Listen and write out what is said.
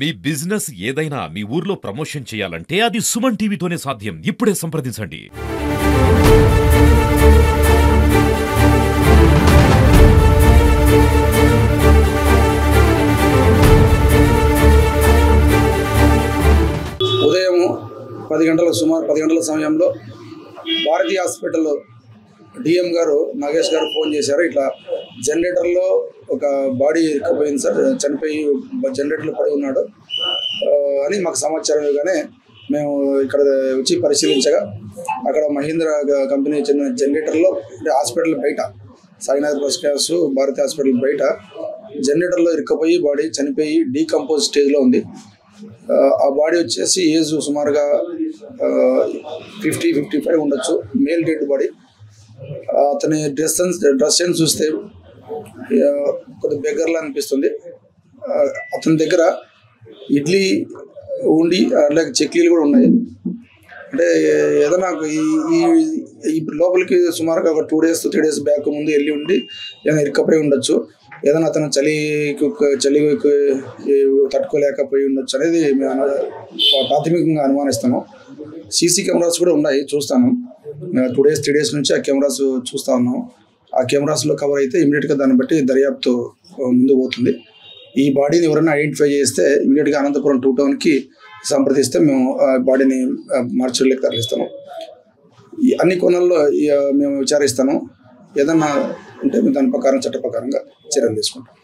మీ business ఏదైనా మీ ఊర్లో promotion చేయాలంటే అది సుమన్ టీవీతోనే సాధ్యం. ఇప్పుడే సంప్రదించండి. ఉదయం 10 గంటలకు సుమారు 10 గంటల సమయంలో భారతీయ హాస్పిటల్ డిఎం గారు నాగేష్ గారు ఫోన్ చేశారు. ఇట్లా జనరేటర్లో ఒక బాడీ ఎక్కిపోయింది సార్, చనిపోయి జనరేటర్లో పడి ఉన్నాడు అని మాకు సమాచారం ఇవ్వగానే మేము ఇక్కడ వచ్చి పరిశీలించగా అక్కడ మహీంద్ర కంపెనీ చెందిన జనరేటర్లో అంటే హాస్పిటల్ బయట సాయినాథ్ బస్ క్యాస్ భారతీయ హాస్పిటల్ బయట జనరేటర్లో ఇరుక్కుపోయి బాడీ చనిపోయి డీకంపోజ్ స్టేజ్లో ఉంది. ఆ బాడీ వచ్చేసి ఏజ్ సుమారుగా 50-55 ఉండొచ్చు. Male dead body. అతని డ్రెస్ సెన్స్ చూస్తే కొద్దిగా బెగ్గర్లా అనిపిస్తుంది. అతని దగ్గర ఇడ్లీ ఉండి అలాగే చెక్లీలు కూడా ఉన్నాయి. అంటే ఏదైనా ఈ లోపలికి సుమారుగా ఒక 2 days 3 days బ్యాక్ ముందు వెళ్ళి ఉండి ఏదైనా ఇరుక్కపోయి ఉండొచ్చు. ఏదైనా అతను చలి తట్టుకోలేకపోయి ఉండొచ్చు అనేది మేము ప్రాథమికంగా అనుమానిస్తాము. సీసీ కెమెరాస్ కూడా ఉన్నాయి, చూస్తాను. 2 days 3 days నుంచి ఆ కెమెరాస్ చూస్తూ ఉన్నాము. ఆ కెమెరాస్లో కవర్ అయితే ఇమీడియట్గా దాన్ని బట్టి దర్యాప్తు ముందు పోతుంది. ఈ బాడీని ఎవరైనా ఐడెంటిఫై చేస్తే ఇమీడియట్గా అనంతపురం 2 టౌన్కి సంప్రదిస్తే మేము ఆ బాడీని మార్చురీలోకి తరలిస్తాము. అన్ని కోణాల్లో మేము విచారిస్తాము. ఏదన్నా ఉంటే దాని ప్రకారం చట్ట ప్రకారంగా చర్యలు తీసుకుంటాం.